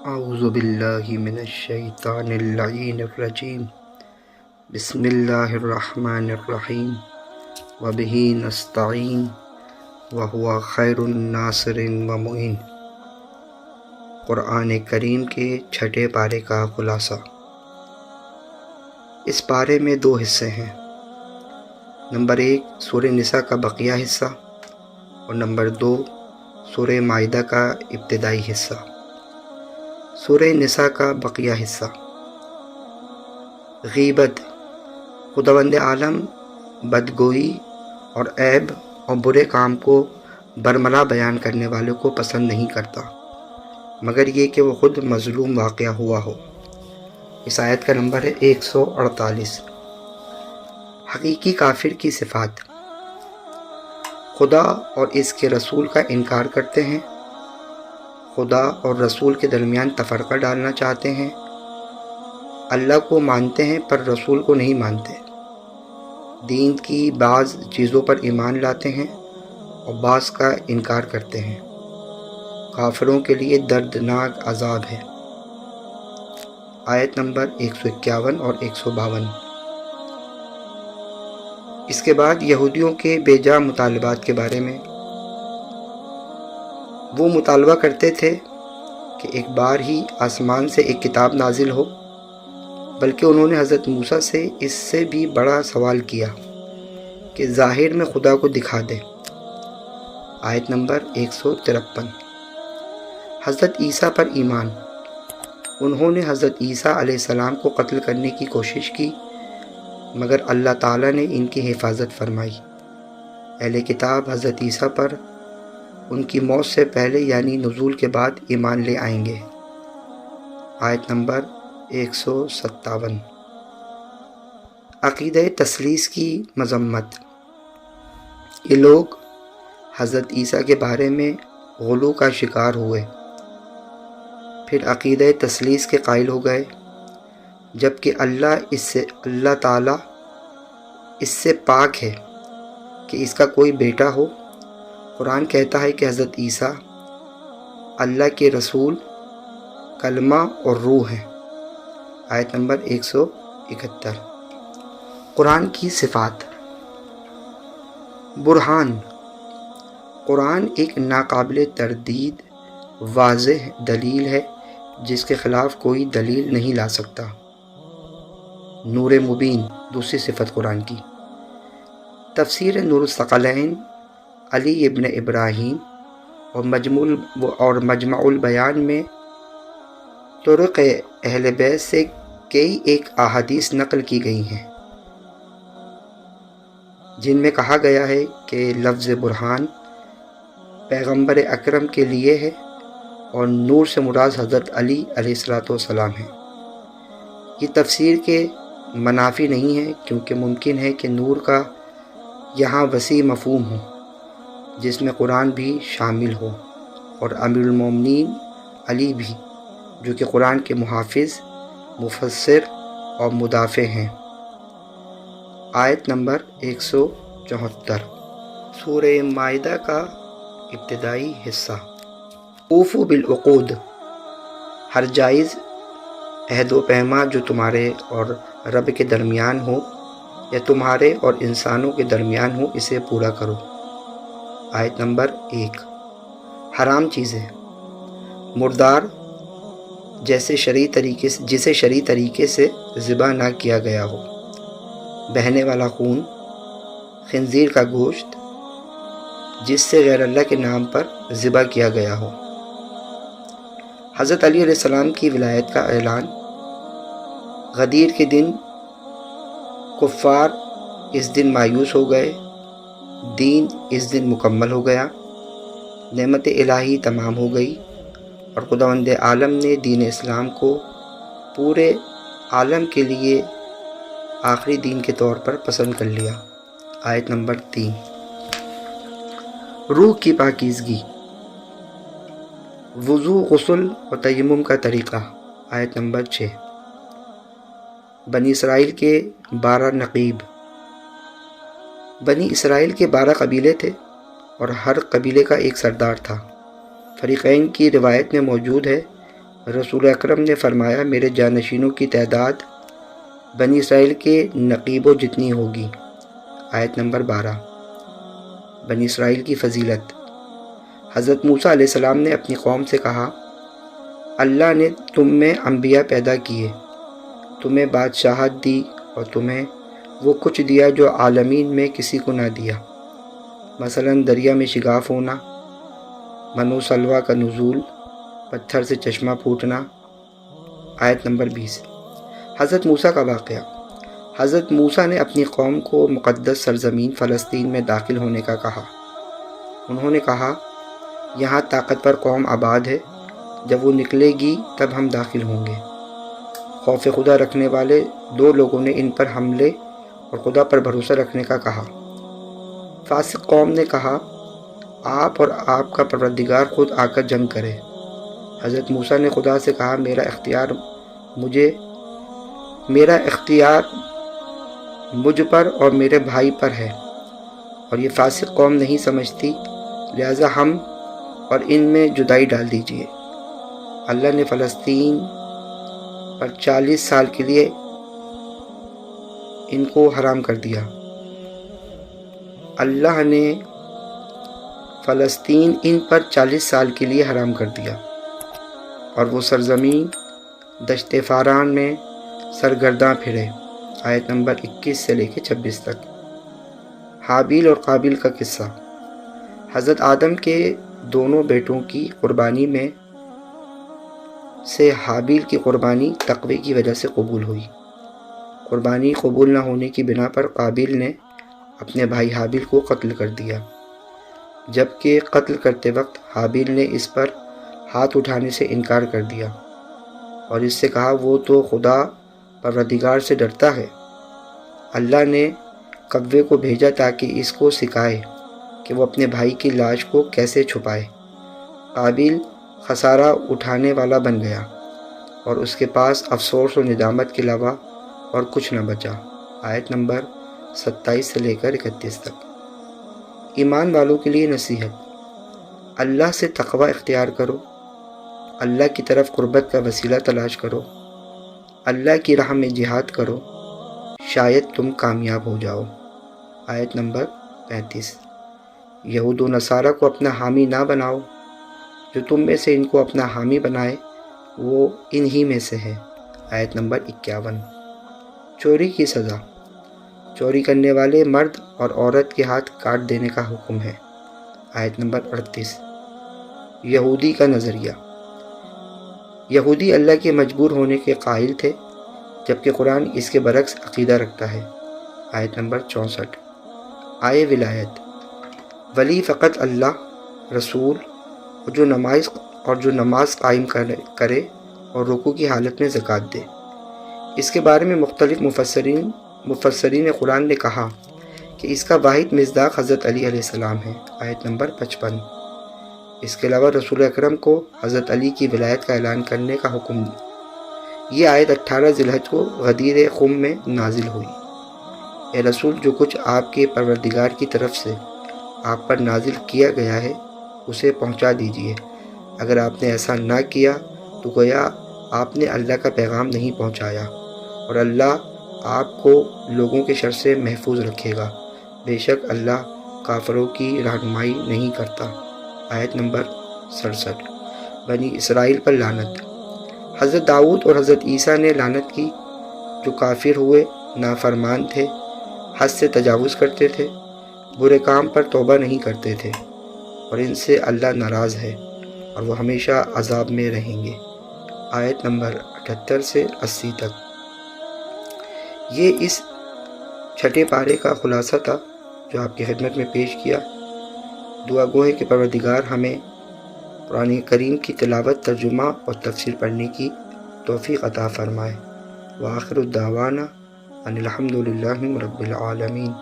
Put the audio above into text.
اعوذ باللہ من الشیطان اللعین الرجیم بسم اللہ الرحمن الرحیم وبہ نستعین وہو خیر الناصر ومعین۔ قرآن کریم کے چھٹے پارے کا خلاصہ۔ اس پارے میں دو حصے ہیں۔ نمبر 1 سورہ نساء کا بقیہ حصہ اور نمبر 2 سورہ مائدہ کا ابتدائی حصہ۔ سورہ نساء کا بقیہ حصہ۔ غیبت، خداوند عالم بدگوئی اور عیب اور برے کام کو برملا بیان کرنے والوں کو پسند نہیں کرتا مگر یہ کہ وہ خود مظلوم واقع ہوا ہو۔ اس آیت کا نمبر ہے 148۔ حقیقی کافر کی صفات: خدا اور اس کے رسول کا انکار کرتے ہیں، خدا اور رسول کے درمیان تفرقہ ڈالنا چاہتے ہیں، اللہ کو مانتے ہیں پر رسول کو نہیں مانتے، دین کی بعض چیزوں پر ایمان لاتے ہیں اور بعض کا انکار کرتے ہیں۔ کافروں کے لیے دردناک عذاب ہے۔ آیت نمبر 151 اور 152۔ اس کے بعد یہودیوں کے بے جا مطالبات کے بارے میں۔ وہ مطالبہ کرتے تھے کہ ایک بار ہی آسمان سے ایک کتاب نازل ہو، بلکہ انہوں نے حضرت موسیٰ سے اس سے بھی بڑا سوال کیا کہ ظاہر میں خدا کو دکھا دے۔ آیت نمبر 153۔ حضرت عیسیٰ پر ایمان۔ انہوں نے حضرت عیسیٰ علیہ السلام کو قتل کرنے کی کوشش کی مگر اللہ تعالیٰ نے ان کی حفاظت فرمائی۔ اہل کتاب حضرت عیسیٰ پر ان کی موت سے پہلے یعنی نزول کے بعد ایمان لے آئیں گے۔ آیت نمبر 157۔ عقیدہ تثلیث کی مذمت۔ یہ لوگ حضرت عیسیٰ کے بارے میں غلو کا شکار ہوئے، پھر عقیدہ تثلیث کے قائل ہو گئے، جبکہ اللہ تعالیٰ اس سے پاک ہے کہ اس کا کوئی بیٹا ہو۔ قرآن کہتا ہے کہ حضرت عیسیٰ اللہ کے رسول، کلمہ اور روح ہیں۔ آیت نمبر 171۔ قرآن کی صفات۔ برہان: قرآن ایک ناقابل تردید واضح دلیل ہے جس کے خلاف کوئی دلیل نہیں لا سکتا۔ نور مبین: دوسری صفت قرآن کی۔ تفسیر نور الثقلین علی ابن ابراہیم اور مجمع البیان میں طرق اہل بیت سے کئی ایک احادیث نقل کی گئی ہیں جن میں کہا گیا ہے کہ لفظ برہان پیغمبر اکرم کے لیے ہے اور نور سے مراد حضرت علی علیہ السلام ہے۔ یہ تفسیر کے منافی نہیں ہے کیونکہ ممکن ہے کہ نور کا یہاں وسیع مفہوم ہو جس میں قرآن بھی شامل ہو اور امیر المومنین علی بھی، جو کہ قرآن کے محافظ، مفسر اور مدافع ہیں۔ آیت نمبر 174۔ سورہ مائدہ کا ابتدائی حصہ۔ اوفوا بالعقود: ہر جائز عہد و پیما جو تمہارے اور رب کے درمیان ہو یا تمہارے اور انسانوں کے درمیان ہو اسے پورا کرو۔ آیت نمبر 1۔ حرام چیزیں: مردار جسے شرعی طریقے سے ذبح نہ کیا گیا ہو، بہنے والا خون، خنزیر کا گوشت جس سے غیر اللہ کے نام پر ذبح کیا گیا ہو۔ حضرت علی علیہ السلام کی ولایت کا اعلان۔ غدیر کے دن کفار اس دن مایوس ہو گئے، دین اس دن مکمل ہو گیا، نعمت الہی تمام ہو گئی اور خداوند عالم نے دین اسلام کو پورے عالم کے لیے آخری دین کے طور پر پسند کر لیا۔ آیت نمبر 3۔ روح کی پاکیزگی۔ وضو، غسل اور تیمم کا طریقہ۔ آیت نمبر 6۔ بنی اسرائیل کے 12 نقیب۔ بنی اسرائیل کے 12 قبیلے تھے اور ہر قبیلے کا ایک سردار تھا۔ فریقین کی روایت میں موجود ہے رسول اکرم نے فرمایا میرے جانشینوں کی تعداد بنی اسرائیل کے نقیبوں جتنی ہوگی۔ آیت نمبر 12۔ بنی اسرائیل کی فضیلت۔ حضرت موسیٰ علیہ السلام نے اپنی قوم سے کہا اللہ نے تم میں انبیاء پیدا کیے، تمہیں بادشاہت دی اور تمہیں وہ کچھ دیا جو عالمین میں کسی کو نہ دیا، مثلا دریا میں شگاف ہونا، منو سلویٰ کا نزول، پتھر سے چشمہ پھوٹنا۔ آیت نمبر 20۔ حضرت موسیٰ کا واقعہ۔ حضرت موسیٰ نے اپنی قوم کو مقدس سرزمین فلسطین میں داخل ہونے کا کہا۔ انہوں نے کہا یہاں طاقتور قوم آباد ہے، جب وہ نکلے گی تب ہم داخل ہوں گے۔ خوف خدا رکھنے والے دو لوگوں نے ان پر حملے اور خدا پر بھروسہ رکھنے کا کہا۔ فاسق قوم نے کہا آپ اور آپ کا پروردگار خود آ کر جنگ کرے۔ حضرت موسیٰ نے خدا سے کہا میرا اختیار مجھ پر اور میرے بھائی پر ہے، اور یہ فاسق قوم نہیں سمجھتی، لہذا ہم اور ان میں جدائی ڈال دیجیے۔ اللہ نے فلسطین پر 40 سال کے لیے ان کو حرام کر دیا۔ اللہ نے فلسطین ان پر 40 سال کے لیے حرام کر دیا، اور وہ سرزمین دشت فاران میں سرگرداں پھرے۔ آیت نمبر 21 سے لے کے 26 تک۔ حابیل اور قابیل کا قصہ۔ حضرت آدم کے دونوں بیٹوں کی قربانی میں سے حابیل کی قربانی تقوی کی وجہ سے قبول ہوئی۔ قربانی قبول نہ ہونے کی بنا پر قابیل نے اپنے بھائی حابیل کو قتل کر دیا، جبکہ قتل کرتے وقت حابیل نے اس پر ہاتھ اٹھانے سے انکار کر دیا اور اس سے کہا وہ تو خدا پروردگار سے ڈرتا ہے۔ اللہ نے کوے کو بھیجا تاکہ اس کو سکھائے کہ وہ اپنے بھائی کی لاش کو کیسے چھپائے۔ قابیل خسارہ اٹھانے والا بن گیا اور اس کے پاس افسوس و ندامت کے علاوہ اور کچھ نہ بچا۔ آیت نمبر 27 سے لے کر 31 تک۔ ایمان والوں کے لیے نصیحت۔ اللہ سے تقوی اختیار کرو، اللہ کی طرف قربت کا وسیلہ تلاش کرو، اللہ کی راہ میں جہاد کرو، شاید تم کامیاب ہو جاؤ۔ آیت نمبر 35۔ یہود و نصارہ کو اپنا حامی نہ بناؤ، جو تم میں سے ان کو اپنا حامی بنائے وہ انہی میں سے ہے۔ آیت نمبر 51۔ چوری کی سزا۔ چوری کرنے والے مرد اور عورت کے ہاتھ کاٹ دینے کا حکم ہے۔ آیت نمبر 38۔ یہودی کا نظریہ۔ یہودی اللہ کے مجبور ہونے کے قائل تھے، جبکہ قرآن اس کے برعکس عقیدہ رکھتا ہے۔ آیت نمبر 64۔ آئے ولایت۔ ولی فقط اللہ، رسول اور جو نماز قائم کرے اور رکوع کی حالت میں زکوٰۃ دے۔ اس کے بارے میں مختلف مفسرین قرآن نے کہا کہ اس کا واحد مصداق حضرت علی علیہ السلام ہے۔ آیت نمبر 55۔ اس کے علاوہ رسول اکرم کو حضرت علی کی ولایت کا اعلان کرنے کا حکم دی۔ یہ آیت 18 ذی الحجہ کو غدیر خم میں نازل ہوئی۔ اے رسول، جو کچھ آپ کے پروردگار کی طرف سے آپ پر نازل کیا گیا ہے اسے پہنچا دیجیے۔ اگر آپ نے ایسا نہ کیا تو گویا آپ نے اللہ کا پیغام نہیں پہنچایا، اور اللہ آپ کو لوگوں کے شر سے محفوظ رکھے گا۔ بے شک اللہ کافروں کی رہنمائی نہیں کرتا۔ آیت نمبر 67۔ بنی اسرائیل پر لعنت۔ حضرت داؤد اور حضرت عیسیٰ نے لعنت کی، جو کافر ہوئے، نافرمان تھے، حد سے تجاوز کرتے تھے، برے کام پر توبہ نہیں کرتے تھے، اور ان سے اللہ ناراض ہے اور وہ ہمیشہ عذاب میں رہیں گے۔ آیت نمبر 78 سے 80 تک۔ یہ اس چھٹے پارے کا خلاصہ تھا جو آپ کی خدمت میں پیش کیا۔ دعا گو ہے کہ پروردگار ہمیں قرآن کریم کی تلاوت، ترجمہ اور تفسیر پڑھنے کی توفیق عطا فرمائے۔ وآخر الدعوانا ان الحمد للہ رب العالمین۔